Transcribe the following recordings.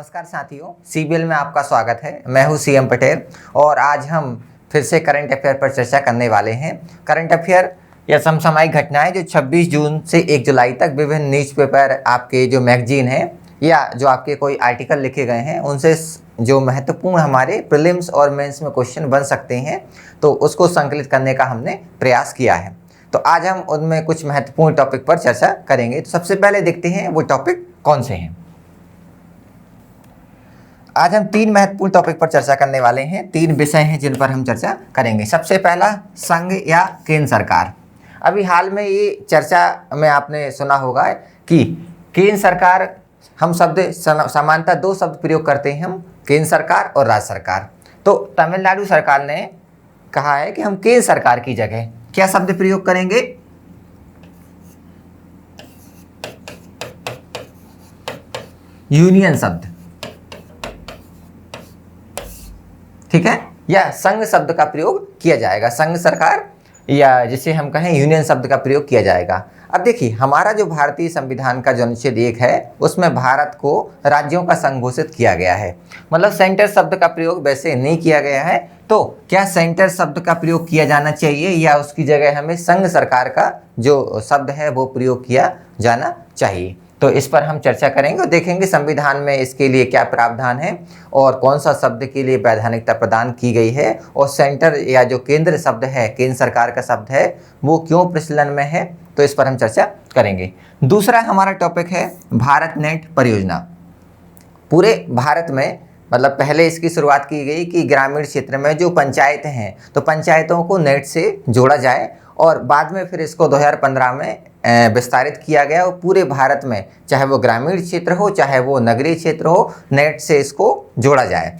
नमस्कार साथियों, सीबीएल में आपका स्वागत है। मैं हूं सीएम पटेल और आज हम फिर से करंट अफेयर पर चर्चा करने वाले हैं। करंट अफेयर या समसामयिक घटनाएं जो 26 जून से 1 जुलाई तक विभिन्न न्यूज़पेपर, आपके जो मैगजीन हैं या जो आपके कोई आर्टिकल लिखे गए हैं उनसे जो महत्वपूर्ण हमारे प्रीलिम्स और मेंस में क्वेश्चन बन सकते हैं, तो उसको संकलित करने का हमने प्रयास किया है। तो आज हम उनमें कुछ महत्वपूर्ण टॉपिक पर चर्चा करेंगे। तो सबसे पहले देखते हैं वो टॉपिक कौन से हैं। आज हम 3 महत्वपूर्ण टॉपिक पर चर्चा करने वाले हैं। 3 विषय हैं जिन पर हम चर्चा करेंगे। सबसे पहला, संघ या केंद्र सरकार। अभी हाल में ये चर्चा में आपने सुना होगा कि केंद्र सरकार, हम शब्द सामान्यतः 2 शब्द प्रयोग करते हैं हम, केंद्र सरकार और राज्य सरकार। तो तमिलनाडु सरकार ने कहा है कि हम केंद्र सरकार की जगह क्या शब्द प्रयोग करेंगे? यूनियन शब्द, ठीक है, या संघ शब्द का प्रयोग किया जाएगा। संघ सरकार या जिसे हम कहें यूनियन शब्द का प्रयोग किया जाएगा। अब देखिए, हमारा जो भारतीय संविधान का जो अनुच्छेद 1 है उसमें भारत को राज्यों का संघ घोषित किया गया है। मतलब सेंटर शब्द का प्रयोग वैसे नहीं किया गया है। तो क्या सेंटर शब्द का प्रयोग किया जाना चाहिए या उसकी जगह हमें संघ सरकार का जो शब्द है वो प्रयोग किया जाना चाहिए? तो इस पर हम चर्चा करेंगे और देखेंगे संविधान में इसके लिए क्या प्रावधान है और कौन सा शब्द के लिए वैधानिकता प्रदान की गई है, और सेंटर या जो केंद्र शब्द है, केंद्र सरकार का शब्द है, वो क्यों प्रचलन में है। तो इस पर हम चर्चा करेंगे। दूसरा हमारा टॉपिक है भारत नेट परियोजना। पूरे भारत में, मतलब पहले इसकी शुरुआत की गई कि ग्रामीण क्षेत्र में जो पंचायतें हैं तो पंचायतों को नेट से जोड़ा जाए, और बाद में फिर इसको 2015 में विस्तारित किया गया और पूरे भारत में, चाहे वो ग्रामीण क्षेत्र हो चाहे वो नगरीय क्षेत्र हो, नेट से इसको जोड़ा जाए।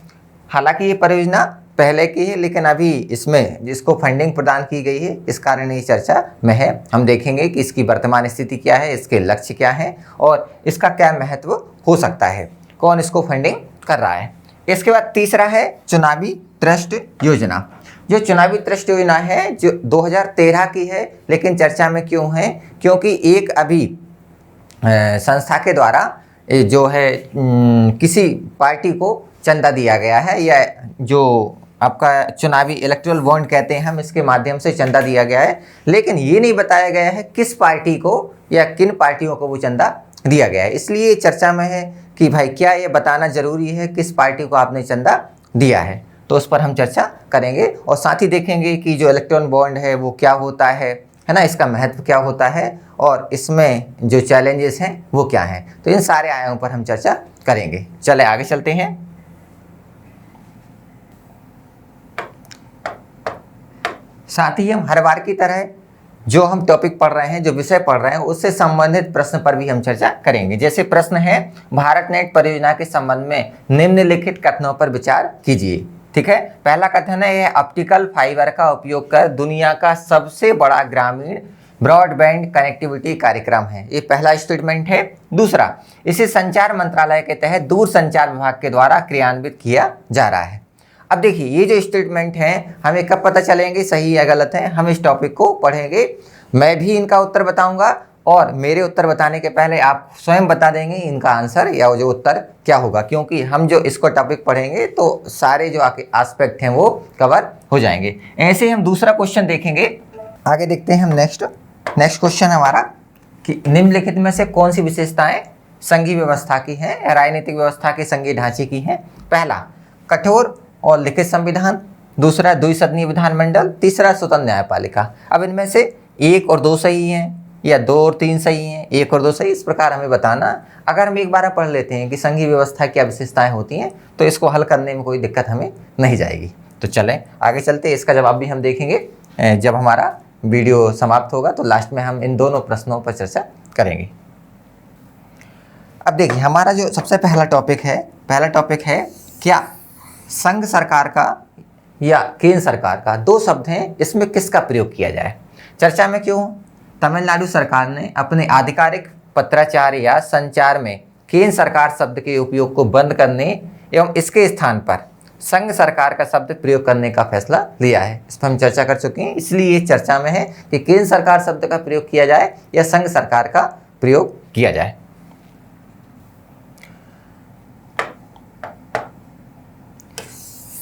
हालांकि ये परियोजना पहले की है, लेकिन अभी इसमें जिसको फंडिंग प्रदान की गई है इस कारण ये चर्चा में है। हम देखेंगे कि इसकी वर्तमान स्थिति क्या है, इसके लक्ष्य क्या हैं और इसका क्या महत्व हो सकता है, कौन इसको फंडिंग कर रहा है। इसके बाद तीसरा है चुनावी ट्रस्ट योजना। जो चुनावी ट्रस्ट योजना है जो 2013 की है, लेकिन चर्चा में क्यों है? क्योंकि एक अभी संस्था के द्वारा जो है किसी पार्टी को चंदा दिया गया है, या जो आपका चुनावी इलेक्टोरल बॉन्ड कहते हैं हम, इसके माध्यम से चंदा दिया गया है, लेकिन ये नहीं बताया गया है किस पार्टी को या किन पार्टियों को वो चंदा दिया गया है। इसलिए चर्चा में है कि भाई क्या ये बताना जरूरी है किस पार्टी को आपने चंदा दिया है। तो उस पर हम चर्चा करेंगे और साथ ही देखेंगे कि जो इलेक्ट्रॉन बॉन्ड है वो क्या होता है ना, इसका महत्व क्या होता है और इसमें जो चैलेंजेस हैं वो क्या हैं। तो इन सारे आयामों पर हम चर्चा करेंगे। चले आगे चलते हैं। साथ ही हम हर बार की तरह जो हम टॉपिक पढ़ रहे हैं, जो विषय पढ़ रहे हैं, उससे संबंधित प्रश्न पर भी हम चर्चा करेंगे। जैसे प्रश्न है, भारत नेट परियोजना के संबंध में निम्नलिखित कथनों पर विचार कीजिए। ठीक है, पहला कथन है, यह ऑप्टिकल फाइबर का उपयोग कर दुनिया का सबसे बड़ा ग्रामीण ब्रॉडबैंड कनेक्टिविटी कार्यक्रम है। ये पहला स्टेटमेंट है। दूसरा, इसे संचार मंत्रालय के तहत दूरसंचार विभाग के द्वारा क्रियान्वित किया जा रहा है। अब देखिए, ये जो स्टेटमेंट हैं हमें कब पता चलेंगे सही या गलत है? हम इस टॉपिक को पढ़ेंगे, मैं भी इनका उत्तर बताऊंगा और मेरे उत्तर बताने के पहले आप स्वयं बता देंगे इनका आंसर या जो उत्तर क्या होगा, क्योंकि हम जो इसको टॉपिक पढ़ेंगे तो सारे जो एस्पेक्ट हैं वो कवर हो जाएंगे। ऐसे ही हम दूसरा क्वेश्चन देखेंगे। आगे देखते हैं हम नेक्स्ट क्वेश्चन हमारा कि निम्नलिखित में से कौन सी विशेषताएं संघीय व्यवस्था की हैं, राजनीतिक व्यवस्था के संघीय ढांचे की हैं? पहला, कठोर और लिखित संविधान। दूसरा, द्विसदनीय विधानमंडल। तीसरा, स्वतंत्र न्यायपालिका। अब इनमें से 1 और 2 सही हैं या 2 और 3 सही हैं, 1 और 2 सही, इस प्रकार हमें बताना। अगर हम एक बार पढ़ लेते हैं कि संघीय व्यवस्था क्या विशेषताएं होती हैं तो इसको हल करने में कोई दिक्कत हमें नहीं जाएगी। तो चलें आगे चलते, इसका जवाब भी हम देखेंगे जब हमारा वीडियो समाप्त होगा। तो लास्ट में हम इन दोनों प्रश्नों पर चर्चा करेंगे। अब देखिए, हमारा जो सबसे पहला टॉपिक है क्या संघ सरकार का या केंद्र सरकार का, 2 शब्द हैं, इसमें किसका प्रयोग किया जाए? चर्चा में क्यों? तमिलनाडु सरकार ने अपने आधिकारिक पत्राचार या संचार में केंद्र सरकार शब्द के उपयोग को बंद करने एवं इसके स्थान पर संघ सरकार का शब्द प्रयोग करने का फैसला लिया है। इस पर हम चर्चा कर चुके हैं, इसलिए ये चर्चा में है कि केंद्र सरकार शब्द का प्रयोग किया जाए या संघ सरकार का प्रयोग किया जाए।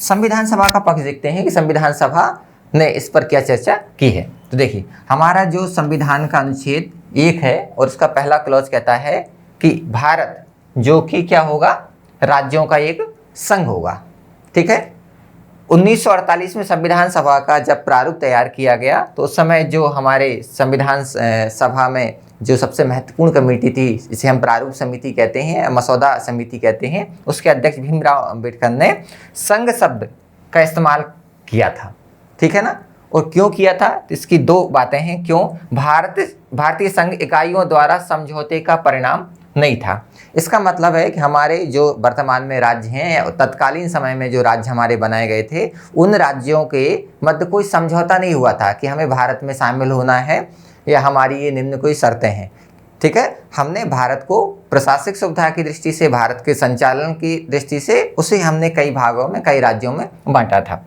संविधान सभा का पक्ष देखते हैं कि संविधान सभा ने इस पर क्या चर्चा की है। तो देखिए, हमारा जो संविधान का अनुच्छेद 1 है और उसका पहला क्लॉज कहता है कि भारत जो कि क्या होगा, राज्यों का एक संघ होगा। ठीक है, 1948 में संविधान सभा का जब प्रारूप तैयार किया गया तो उस समय जो हमारे संविधान सभा में जो सबसे महत्वपूर्ण कमेटी थी, जिसे हम प्रारूप समिति कहते हैं, मसौदा समिति कहते हैं, उसके अध्यक्ष भीमराव अंबेडकर ने संघ शब्द का इस्तेमाल किया था। ठीक है ना, और क्यों किया था, तो इसकी दो बातें हैं। क्यों, भारतीय संघ इकाइयों द्वारा समझौते का परिणाम नहीं था। इसका मतलब है कि हमारे जो वर्तमान में राज्य हैं, तत्कालीन समय में जो राज्य हमारे बनाए गए थे, उन राज्यों के मध्य कोई समझौता नहीं हुआ था कि हमें भारत में शामिल होना है या हमारी ये निम्न कोई शर्तें हैं। ठीक है, हमने भारत को प्रशासनिक सुविधा की दृष्टि से, भारत के संचालन की दृष्टि से उसे हमने कई भागों में, कई राज्यों में बांटा था।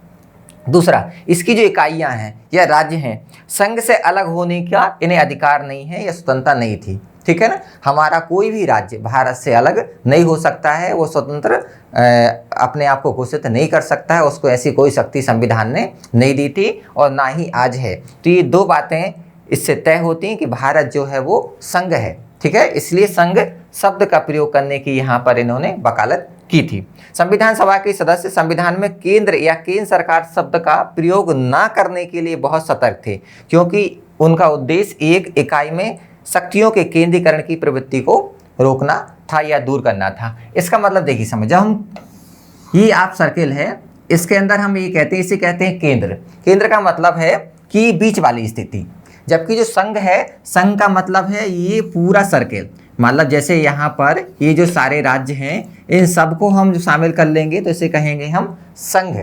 दूसरा, इसकी जो इकाइयां हैं या राज्य हैं, संघ से अलग होने का इन्हें अधिकार नहीं है या स्वतंत्रता नहीं थी। ठीक है ना, हमारा कोई भी राज्य भारत से अलग नहीं हो सकता है, वो स्वतंत्र अपने आप को घोषित नहीं कर सकता है, उसको ऐसी कोई शक्ति संविधान ने नहीं दी थी और ना ही आज है। तो ये दो बातें इससे तय होती हैं कि भारत जो है वो संघ है। ठीक है, इसलिए संघ शब्द का प्रयोग करने की यहाँ पर इन्होंने वकालत की थी। संविधान सभा के सदस्य संविधान में केंद्र या केंद्र सरकार शब्द का प्रयोग ना करने के लिए बहुत सतर्क थे, क्योंकि उनका उद्देश्य एक इकाई में शक्तियों के केंद्रीकरण की प्रवृत्ति को रोकना था या दूर करना था। इसका मतलब देखिए, समझ, जब हम ये आप सर्किल है, इसके अंदर हम ये कहते हैं, इसे कहते हैं केंद्र। केंद्र का मतलब है कि बीच वाली स्थिति, जबकि जो संघ है, संघ का मतलब है ये पूरा सर्किल। मतलब जैसे यहाँ पर ये जो सारे राज्य हैं, इन सबको हम जो शामिल कर लेंगे तो इसे कहेंगे हम संघ।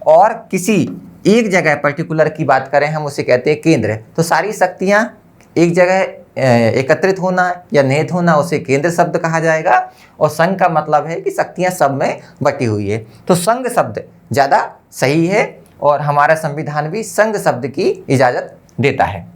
और किसी एक जगह पर्टिकुलर की बात करें, हम उसे कहते हैं केंद्र। तो सारी शक्तियाँ एक जगह एकत्रित होना या निहित होना, उसे केंद्र शब्द कहा जाएगा। और संघ का मतलब है कि शक्तियाँ सब में बटी हुई है। तो संघ शब्द ज़्यादा सही है और हमारा संविधान भी संघ शब्द की इजाज़त देता है।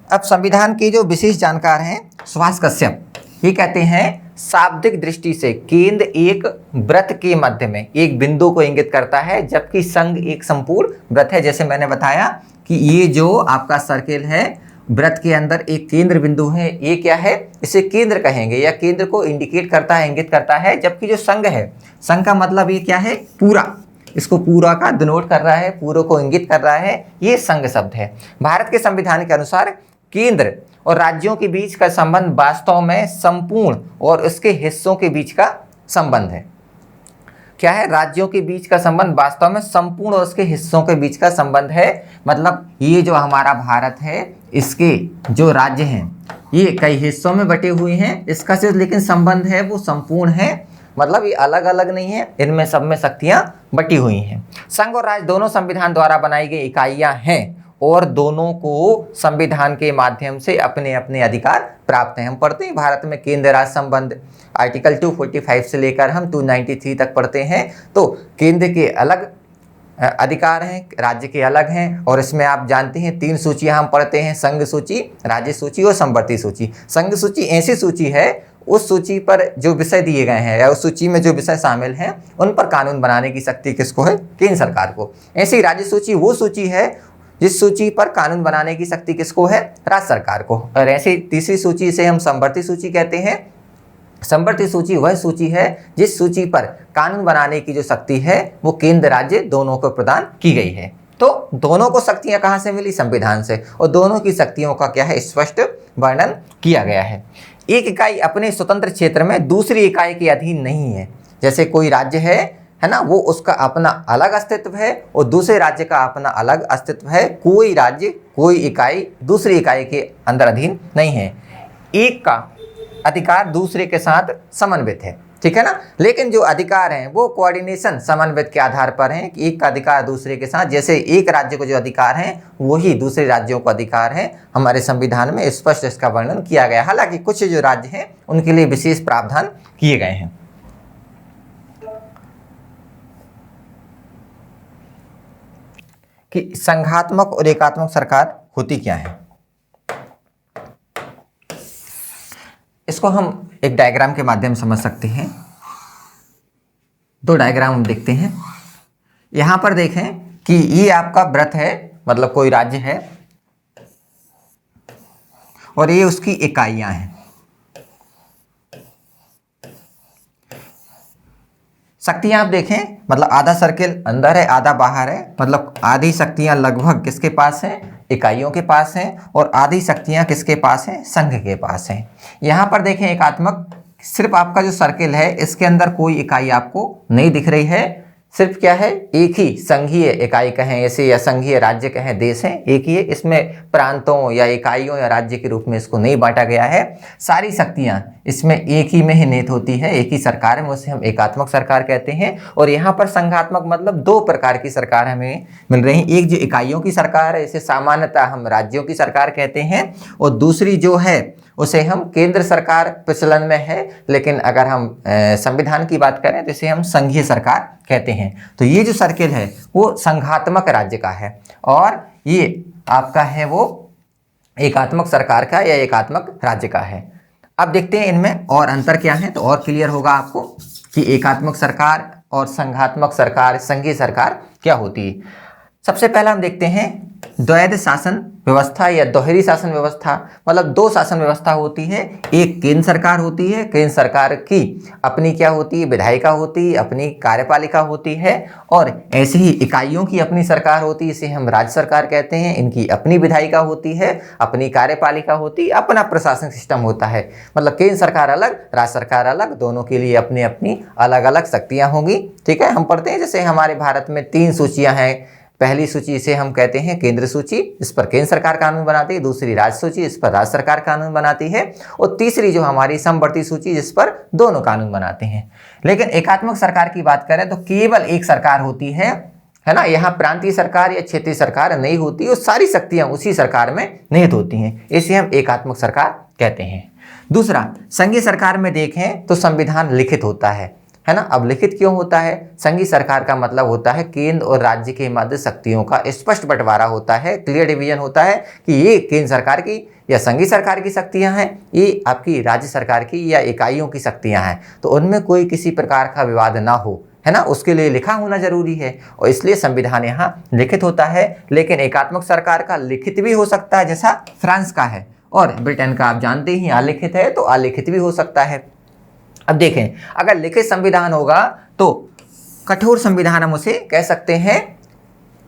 अब संविधान के जो विशेष जानकार हैं सुभाष कश्यप, ये कहते हैं शाब्दिक दृष्टि से केंद्र एक वृत्त के मध्य में एक बिंदु को इंगित करता है, जबकि संघ एक संपूर्ण वृत्त है। जैसे मैंने बताया कि ये जो आपका सर्किल है, वृत्त के अंदर एक केंद्र बिंदु है, ये क्या है, इसे केंद्र कहेंगे या केंद्र को इंडिकेट करता है, इंगित करता है। जबकि जो संघ है, संघ का मतलब ये क्या है, पूरा, इसको पूरा का डिनोट कर रहा है, पूरे को इंगित कर रहा है, ये संघ शब्द है। भारत के संविधान के अनुसार केंद्र और राज्यों के बीच का संबंध वास्तव में संपूर्ण और उसके हिस्सों के बीच का संबंध है। क्या है, राज्यों के बीच का संबंध वास्तव में संपूर्ण और उसके हिस्सों के बीच का संबंध है। मतलब ये जो हमारा भारत है, इसके जो राज्य हैं ये कई हिस्सों में बटे हुए हैं, इसका सिर्फ लेकिन संबंध है वो संपूर्ण है। मतलब ये अलग अलग नहीं है, इनमें सब में शक्तियाँ बटी हुई हैं। संघ और राज्य दोनों संविधान द्वारा बनाई गई इकाइयाँ हैं और दोनों को संविधान के माध्यम से अपने अपने अधिकार प्राप्त हैं। हम पढ़ते हैं भारत में केंद्र राज्य संबंध, आर्टिकल 245 से लेकर हम 293 तक पढ़ते हैं। तो केंद्र के अलग अधिकार हैं, राज्य के अलग हैं। और इसमें आप जानते हैं 3 सूचियां हम पढ़ते हैं, संघ सूची, राज्य सूची और संवर्ती सूची। संघ सूची ऐसी सूची है, उस सूची पर जो विषय दिए गए हैं या उस सूची में जो विषय शामिल हैं उन पर कानून बनाने की शक्ति किसको है, केंद्र सरकार को। ऐसी राज्य सूची वो सूची है जिस सूची पर कानून बनाने की शक्ति किसको है, राज्य सरकार को। और ऐसी तीसरी सूची से हम संवर्ती सूची कहते हैं। संवर्ती सूची वह सूची है जिस सूची पर कानून बनाने की जो शक्ति है वो केंद्र राज्य दोनों को प्रदान की गई है। तो दोनों को शक्तियां कहाँ से मिली, संविधान से। और दोनों की शक्तियों का क्या है, स्पष्ट वर्णन किया गया है। एक इकाई अपने स्वतंत्र क्षेत्र में दूसरी इकाई के अधीन नहीं है। जैसे कोई राज्य है ना, वो उसका अपना अलग अस्तित्व है और दूसरे राज्य का अपना अलग अस्तित्व है। कोई राज्य, कोई इकाई दूसरी इकाई के अंदर अधीन नहीं है। एक का अधिकार दूसरे के साथ समन्वित है, ठीक है ना। लेकिन जो अधिकार हैं वो कोऑर्डिनेशन, समन्वित के आधार पर हैं कि एक का अधिकार दूसरे के साथ, जैसे एक राज्य को जो अधिकार हैं वही दूसरे राज्यों को अधिकार है। हमारे संविधान में स्पष्ट इसका वर्णन किया गया। हालांकि कुछ जो राज्य हैं उनके लिए विशेष प्रावधान किए गए हैं। कि संघात्मक और एकात्मक सरकार होती क्या है, इसको हम एक डायग्राम के माध्यम से समझ सकते हैं। दो डायग्राम हम देखते हैं। यहाँ पर देखें कि ये आपका वृत्त है, मतलब कोई राज्य है, और ये उसकी इकाइयां हैं। शक्तियां आप देखें, मतलब आधा सर्किल अंदर है, आधा बाहर है, मतलब आधी शक्तियां लगभग किसके पास हैं, इकाइयों के पास हैं, और आधी शक्तियां किसके पास हैं, संघ के पास हैं। यहाँ पर देखें एकात्मक, सिर्फ आपका जो सर्किल है इसके अंदर कोई इकाई आपको नहीं दिख रही है, सिर्फ क्या है, एक ही संघीय इकाई कहें ऐसे, या संघीय राज्य कहें, देश है एक ही है, इसमें प्रांतों या इकाइयों या राज्य के रूप में इसको नहीं बांटा गया है। सारी शक्तियां इसमें एक ही में ही निहित होती है, एक ही सरकार में, उसे हम एकात्मक सरकार कहते हैं। और यहाँ पर संघात्मक मतलब दो प्रकार की सरकार हमें मिल रही है, एक जो इकाइयों की सरकार है इसे सामान्यतः हम राज्यों की सरकार कहते हैं, और दूसरी जो है उसे हम केंद्र सरकार प्रचलन में है, लेकिन अगर हम संविधान की बात करें तो इसे हम संघीय सरकार कहते हैं। तो ये जो सर्किल है वो संघात्मक राज्य का है, और ये आपका है वो एकात्मक सरकार का या एकात्मक राज्य का है। अब देखते हैं इनमें और अंतर क्या है, तो और क्लियर होगा आपको कि एकात्मक सरकार और संघात्मक सरकार, संघीय सरकार क्या होती है। सबसे पहला हम देखते हैं द्वैध शासन व्यवस्था या दोहरी शासन व्यवस्था, मतलब दो शासन व्यवस्था होती है। एक केंद्र सरकार होती है, केंद्र सरकार की अपनी क्या होती है, विधायिका होती है, अपनी कार्यपालिका होती है, और ऐसे ही इकाइयों की अपनी सरकार होती है, इसे हम राज्य सरकार कहते हैं। इनकी अपनी विधायिका होती है, अपनी कार्यपालिका होती है, अपना प्रशासनिक सिस्टम होता है। मतलब केंद्र सरकार अलग, राज्य सरकार अलग, दोनों के लिए अपनी अपनी अलग अलग शक्तियाँ होंगी। ठीक है, हम पढ़ते हैं जैसे हमारे भारत में 3 सूचियाँ हैं। पहली सूची इसे हम कहते हैं केंद्र सूची, इस पर केंद्र सरकार कानून बनाती है। दूसरी राज्य सूची, इस पर राज्य सरकार कानून बनाती है। और तीसरी जो हमारी समवर्ती सूची, जिस पर दोनों कानून बनाते हैं। लेकिन एकात्मक सरकार की बात करें तो केवल एक सरकार होती है ना। यहाँ प्रांतीय सरकार या क्षेत्रीय सरकार नहीं होती, और सारी शक्तियां उसी सरकार में निहित होती हैं, इसे हम एकात्मक सरकार कहते हैं। दूसरा, संघीय सरकार में देखें तो संविधान लिखित होता है ना। अब लिखित क्यों होता है, संघीय सरकार का मतलब होता है केंद्र और राज्य के मध्य शक्तियों का स्पष्ट बंटवारा होता है, क्लियर डिवीजन होता है कि ये केंद्र सरकार की या संघीय सरकार की शक्तियां हैं, ये आपकी राज्य सरकार की या इकाइयों की शक्तियां हैं। तो उनमें कोई किसी प्रकार का विवाद ना हो, है ना, उसके लिए लिखा होना जरूरी है, और इसलिए संविधान यहाँ लिखित होता है। लेकिन एकात्मक सरकार का लिखित भी हो सकता है, जैसा फ्रांस का है, और ब्रिटेन का आप जानते ही अलिखित है, तो अलिखित भी हो सकता है। अब देखें, अगर लिखित संविधान होगा तो कठोर संविधान हम उसे कह सकते हैं,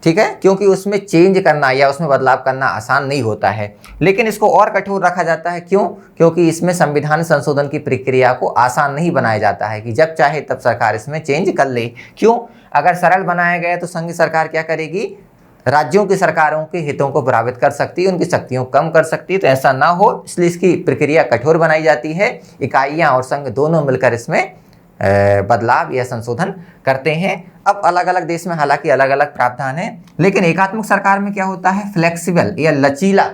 ठीक है, क्योंकि उसमें चेंज करना या उसमें बदलाव करना आसान नहीं होता है। लेकिन इसको और कठोर रखा जाता है, क्यों, क्योंकि इसमें संविधान संशोधन की प्रक्रिया को आसान नहीं बनाया जाता है कि जब चाहे तब सरकार इसमें चेंज कर ले। क्यों, अगर सरल बनाया गया तो संघ सरकार क्या करेगी, राज्यों की सरकारों के हितों को प्रभावित कर सकती है, उनकी शक्तियों को कम कर सकती है। तो ऐसा ना हो, इसलिए इसकी प्रक्रिया कठोर बनाई जाती है। इकाइयां और संघ दोनों मिलकर इसमें बदलाव या संशोधन करते हैं। अब अलग अलग देश में हालांकि अलग अलग प्रावधान है, लेकिन एकात्मक सरकार में क्या होता है, फ्लेक्सिबल या लचीला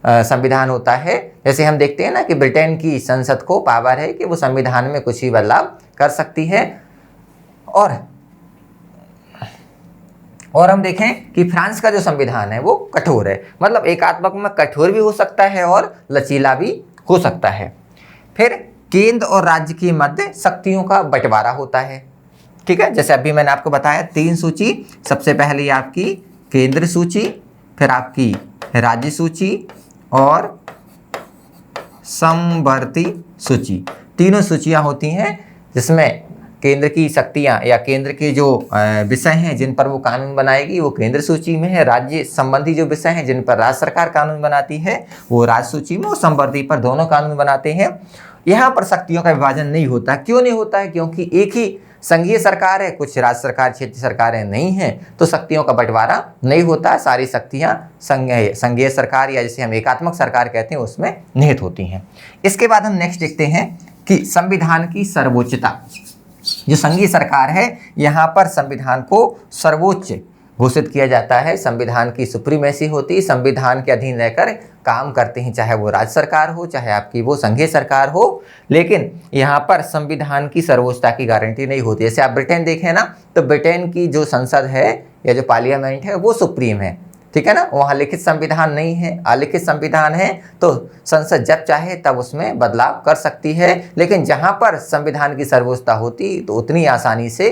संविधान होता है। जैसे हम देखते हैं ना कि ब्रिटेन की संसद को पावर है कि वो संविधान में कुछ ही बदलाव कर सकती है। और हम देखें कि फ्रांस का जो संविधान है वो कठोर है, मतलब एकात्मक में कठोर भी हो सकता है और लचीला भी हो सकता है। फिर केंद्र और राज्य के मध्य शक्तियों का बंटवारा होता है, ठीक है। जैसे अभी मैंने आपको बताया 3 सूची, सबसे पहले आपकी केंद्र सूची, फिर आपकी राज्य सूची और समवर्ती सूची। तीनों सूचियां होती हैं जिसमें केंद्र की शक्तियां या केंद्र के जो विषय हैं जिन पर वो कानून बनाएगी वो केंद्र सूची में है। राज्य संबंधी जो विषय हैं जिन पर राज्य सरकार कानून बनाती है वो राज्य सूची में, और समवर्ती पर दोनों कानून बनाते हैं। यहाँ पर शक्तियों का विभाजन नहीं होता। क्यों नहीं होता है, क्योंकि एक ही संघीय सरकार है, कुछ राज्य सरकार क्षेत्रीय सरकारें नहीं हैं, तो शक्तियों का बंटवारा नहीं होता। सारी शक्तियाँ संघीय सरकार या जिसे हम एकात्मक सरकार कहते हैं उसमें निहित होती हैं। इसके बाद हम नेक्स्ट देखते हैं कि संविधान की सर्वोच्चता। जो संघीय सरकार है यहाँ पर संविधान को सर्वोच्च घोषित किया जाता है, संविधान की सुप्रीमेसी होती है, संविधान के अधीन रहकर काम करते हैं, चाहे वो राज्य सरकार हो चाहे आपकी वो संघीय सरकार हो। लेकिन यहाँ पर संविधान की सर्वोच्चता की गारंटी नहीं होती। जैसे आप ब्रिटेन देखें ना, तो ब्रिटेन की जो संसद है या जो पार्लियामेंट है वो सुप्रीम है, ठीक है ना, वहाँ लिखित संविधान नहीं है, अलिखित संविधान है, तो संसद जब चाहे तब उसमें बदलाव कर सकती है। लेकिन जहाँ पर संविधान की सर्वोच्चता होती तो उतनी आसानी से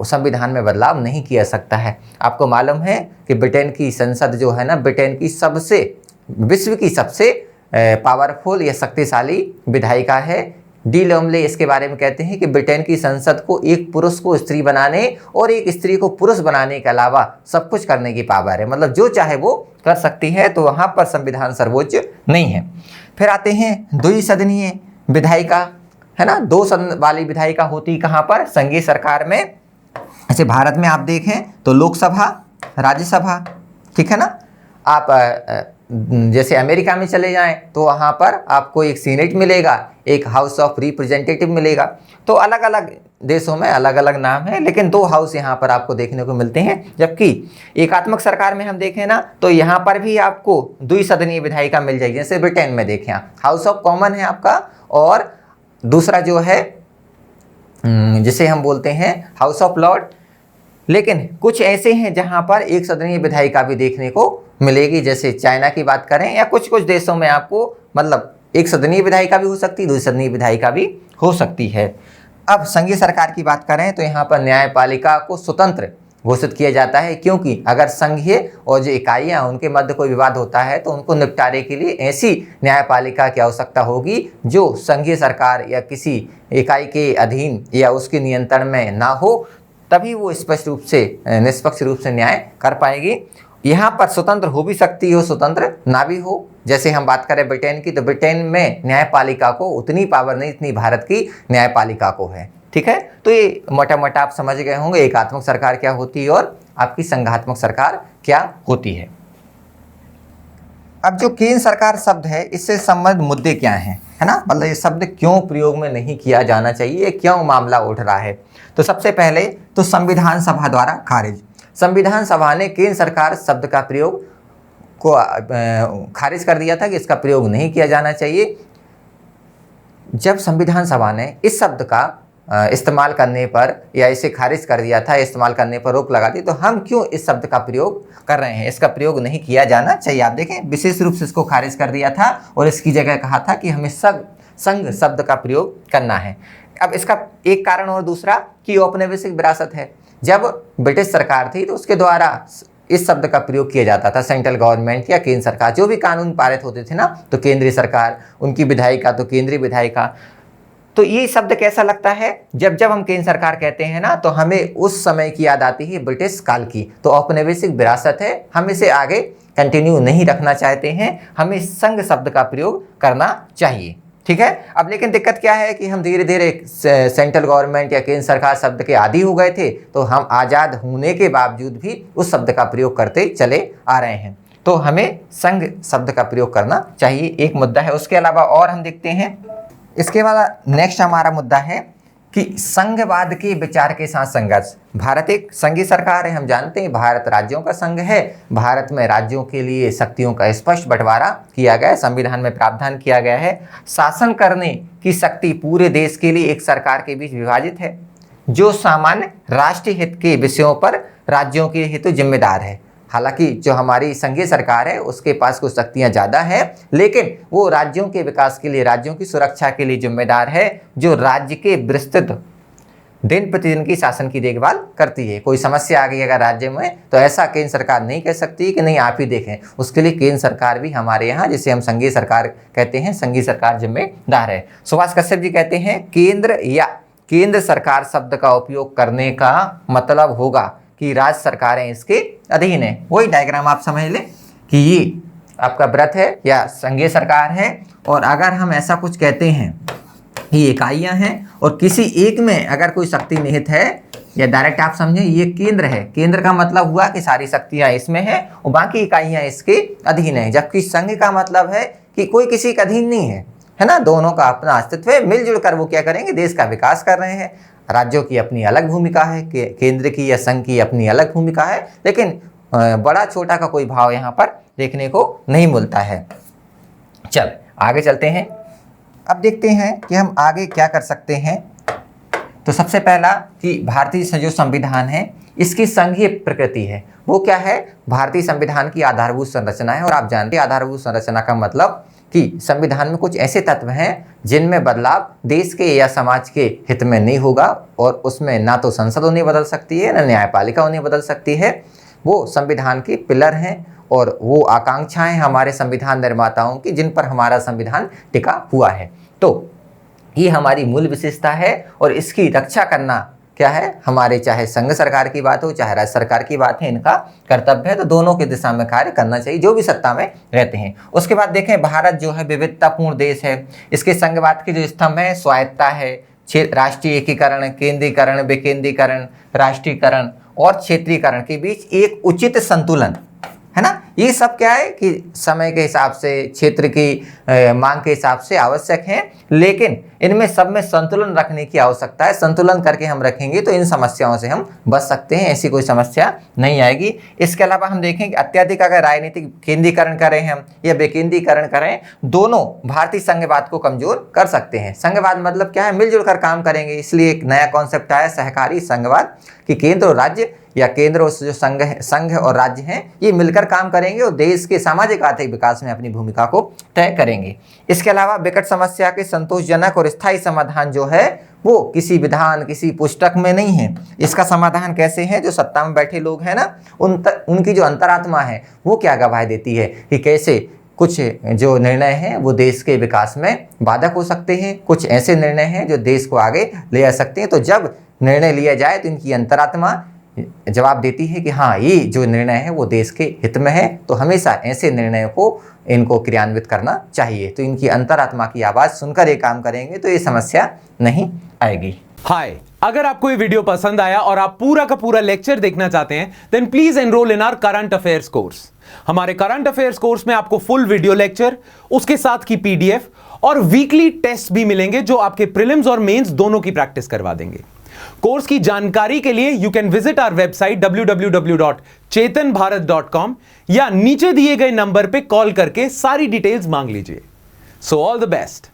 संविधान में बदलाव नहीं किया सकता है। आपको मालूम है कि ब्रिटेन की संसद जो है ना, ब्रिटेन की विश्व की सबसे पावरफुल या शक्तिशाली विधायिका है। डी लोमले इसके बारे में कहते हैं कि ब्रिटेन की संसद को एक पुरुष को स्त्री बनाने और एक स्त्री को पुरुष बनाने के अलावा सब कुछ करने की पावर है, मतलब जो चाहे वो कर सकती है, तो वहाँ पर संविधान सर्वोच्च नहीं है। फिर आते हैं द्विसदनीय विधायिका, है ना, 2 सदन वाली विधायिका होती कहाँ पर, संघीय सरकार में। ऐसे भारत में आप देखें तो लोकसभा, राज्यसभा, ठीक है ना। आप जैसे अमेरिका में चले जाएं तो वहाँ पर आपको एक सीनेट मिलेगा, एक हाउस ऑफ रिप्रेजेंटेटिव मिलेगा। तो अलग अलग देशों में अलग अलग नाम है, लेकिन 2 हाउस यहाँ पर आपको देखने को मिलते हैं। जबकि एकात्मक सरकार में हम देखें ना तो यहाँ पर भी आपको द्विसदनीय विधायिका मिल जाएगी। जैसे ब्रिटेन में देखें, हाउस ऑफ कॉमन है आपका, और दूसरा जो है जिसे हम बोलते हैं हाउस ऑफ लॉर्ड। लेकिन कुछ ऐसे हैं जहाँ पर एक सदनीय विधायिका भी देखने को मिलेगी, जैसे चाइना की बात करें, या कुछ कुछ देशों में आपको मतलब एक सदनीय विधायिका भी हो सकती है, द्विसदनीय विधायिका भी हो सकती है। अब संघीय सरकार की बात करें तो यहाँ पर न्यायपालिका को स्वतंत्र घोषित किया जाता है, क्योंकि अगर संघीय और जो इकाइयाँ उनके मध्य कोई विवाद होता है तो उनको निपटारे के लिए ऐसी न्यायपालिका की आवश्यकता होगी जो संघीय सरकार या किसी इकाई के अधीन या उसके नियंत्रण में ना हो, तभी वो स्पष्ट रूप से निष्पक्ष रूप से न्याय कर पाएगी। यहाँ पर स्वतंत्र हो भी सकती हो, स्वतंत्र ना भी हो। जैसे हम बात करें ब्रिटेन की, तो ब्रिटेन में न्यायपालिका को उतनी पावर नहीं इतनी भारत की न्यायपालिका को है, ठीक है। तो ये मोटा मोटा आप समझ गए होंगे एकात्मक सरकार क्या होती है और आपकी संघात्मक सरकार क्या होती है। अब जो केंद्र सरकार शब्द है, इससे संबंधित मुद्दे क्या हैं, है ना, मतलब ये शब्द क्यों प्रयोग में नहीं किया जाना चाहिए, क्यों मामला उठ रहा है। तो सबसे पहले तो संविधान सभा द्वारा खारिज। संविधान सभा ने केंद्र सरकार शब्द का प्रयोग को खारिज कर दिया था कि इसका प्रयोग नहीं किया जाना चाहिए। जब संविधान सभा ने इस शब्द का इस्तेमाल करने पर या इसे खारिज कर दिया था, इस्तेमाल करने पर रोक लगा दी, तो हम क्यों इस शब्द का प्रयोग कर रहे हैं, इसका प्रयोग नहीं किया जाना चाहिए। आप देखें, विशेष रूप से इसको खारिज कर दिया था और इसकी जगह कहा था कि हमें संघ शब्द का प्रयोग करना है। अब इसका एक कारण और दूसरा कि औपनिवेशिक विरासत है। जब ब्रिटिश सरकार थी तो उसके द्वारा इस शब्द का प्रयोग किया जाता था। सेंट्रल गवर्नमेंट या केंद्र सरकार जो भी कानून पारित होते थे ना, तो केंद्रीय सरकार, उनकी विधायिका तो केंद्रीय विधायिका। तो ये शब्द कैसा लगता है, जब हम केंद्र सरकार कहते हैं ना, तो हमें उस समय की याद आती है ब्रिटिश काल की। तो औपनिवेशिक विरासत है, हम इसे आगे कंटिन्यू नहीं रखना चाहते हैं, हमें संघ शब्द का प्रयोग करना चाहिए, ठीक है। अब लेकिन दिक्कत क्या है कि हम धीरे धीरे सेंट्रल गवर्नमेंट या केंद्र सरकार शब्द के आदी हो गए थे, तो हम आज़ाद होने के बावजूद भी उस शब्द का प्रयोग करते चले आ रहे हैं। तो हमें संघ शब्द का प्रयोग करना चाहिए, एक मुद्दा है। उसके अलावा और हम देखते हैं, इसके बाद नेक्स्ट हमारा मुद्दा है कि संघवाद के विचार के साथ संघर्ष। भारत एक संघीय सरकार है, हम जानते हैं भारत राज्यों का संघ है। भारत में राज्यों के लिए शक्तियों का स्पष्ट बंटवारा किया गया है, संविधान में प्रावधान किया गया है। शासन करने की शक्ति पूरे देश के लिए एक सरकार के बीच विभाजित है, जो सामान्य राष्ट्रीय हित के विषयों पर राज्यों के हेतु जिम्मेदार है। हालांकि जो हमारी संघीय सरकार है उसके पास कुछ शक्तियां ज़्यादा हैं, लेकिन वो राज्यों के विकास के लिए, राज्यों की सुरक्षा के लिए जिम्मेदार है, जो राज्य के विस्तृत दिन प्रतिदिन की शासन की देखभाल करती है। कोई समस्या आ गई अगर राज्य में, तो ऐसा केंद्र सरकार नहीं कह सकती कि नहीं आप ही देखें। उसके लिए केंद्र सरकार भी हमारे यहाँ, जिसे हम संघीय सरकार कहते हैं, संघीय सरकार जिम्मेदार है। सुभाष कश्यप जी कहते हैं केंद्र या केंद्र सरकार शब्द का उपयोग करने का मतलब होगा कि राज्य सरकारें इसके अधीन है। वही डायग्राम आप समझ लें कि ये आपका व्रत है या संघीय सरकार है, और अगर हम ऐसा कुछ कहते हैं कि इकाइयां हैं और किसी एक में अगर कोई शक्ति निहित है, या डायरेक्ट आप समझें ये केंद्र है। केंद्र का मतलब हुआ कि सारी शक्तियां इसमें है और बाकी इकाइयां इसके अधीन है। जबकि संघ का मतलब है कि कोई किसी के अधीन नहीं है ना, दोनों का अपना अस्तित्व है, मिलजुल कर वो क्या करेंगे, देश का विकास कर रहे हैं। राज्यों की अपनी अलग भूमिका है, केंद्र की या संघ की अपनी अलग भूमिका है, लेकिन बड़ा छोटा का कोई भाव यहाँ पर देखने को नहीं मिलता है। चल आगे चलते हैं। अब देखते हैं कि हम आगे क्या कर सकते हैं। तो सबसे पहला कि भारतीय जो संविधान है इसकी संघीय प्रकृति है। वो क्या है? भारतीय संविधान की आधारभूत संरचना है। और आप जानते हैं आधारभूत संरचना का मतलब कि संविधान में कुछ ऐसे तत्व हैं जिनमें बदलाव देश के या समाज के हित में नहीं होगा, और उसमें ना तो संसद उन्हें बदल सकती है, ना न्यायपालिका उन्हें बदल सकती है। वो संविधान के पिलर हैं और वो आकांक्षाएं हमारे संविधान निर्माताओं की, जिन पर हमारा संविधान टिका हुआ है। तो ये हमारी मूल विशेषता है और इसकी रक्षा करना क्या है? हमारे चाहे संघ सरकार की बात हो चाहे राज्य सरकार की बात है, इनका कर्तव्य है। तो दोनों की दिशा में कार्य करना चाहिए जो भी सत्ता में रहते हैं। उसके बाद देखें, भारत जो है विविधतापूर्ण देश है। इसके संघवाद के जो स्तंभ है, स्वायत्ता है, राष्ट्रीय एकीकरण, केंद्रीकरण, विकेंद्रीकरण, राष्ट्रीयकरण और क्षेत्रीकरण के बीच एक उचित संतुलन है ना। ये सब क्या है कि समय के हिसाब से, क्षेत्र की मांग के हिसाब से आवश्यक है, लेकिन इनमें सब में संतुलन रखने की आवश्यकता है। संतुलन करके हम रखेंगे तो इन समस्याओं से हम बच सकते हैं, ऐसी कोई समस्या नहीं आएगी। इसके अलावा हम देखें कि अत्यधिक अगर राजनीतिक केंद्रीकरण करें हम या विकेंद्रीकरण करें, दोनों भारतीय संघवाद को कमजोर कर सकते हैं। संघवाद मतलब क्या है? मिलजुल कर काम करेंगे। इसलिए एक नया कॉन्सेप्ट आया सहकारी संघवाद, कि केंद्र और राज्य या केंद्र और जो संघ और राज्य हैं, ये मिलकर काम करेंगे और देश के सामाजिक आर्थिक विकास में अपनी भूमिका को तय करेंगे। इसके अलावा विकट समस्या के संतोषजनक और स्थायी समाधान जो है वो किसी विधान, किसी पुस्तक में नहीं है। इसका समाधान कैसे है? जो सत्ता में बैठे लोग हैं ना, उनकी जो अंतरात्मा है वो क्या गवाही देती है कि कैसे कुछ जो निर्णय हैं वो देश के विकास में बाधक हो सकते हैं, कुछ ऐसे निर्णय हैं जो देश को आगे ले जा सकते हैं। तो जब निर्णय लिया जाए तो इनकी अंतरात्मा जवाब देती है कि हाँ, ये जो निर्णय है वो देश के हित में है। तो हमेशा ऐसे निर्णयों को इनको क्रियान्वित करना चाहिए। तो इनकी अंतरात्मा की आवाज़ सुनकर ये काम करेंगे तो ये समस्या नहीं आएगी। हाय, अगर आपको ये वीडियो पसंद आया और आप पूरा का पूरा लेक्चर देखना चाहते हैं, then please enrol in our current affairs course. हमारे करंट अफेयर्स कोर्स में आपको फुल वीडियो लेक्चर, उसके साथ की पीडीएफ और वीकली टेस्ट भी मिलेंगे जो आपके प्रीलिम्स और मेंस दोनों की प्रैक्टिस करवा देंगे। कोर्स की जानकारी के लिए you can visit our website www.chetanbharat.com या नीचे दिए गए नंबर पे कॉल करके सारी डिटेल्स मांग लीजिए। So all the best.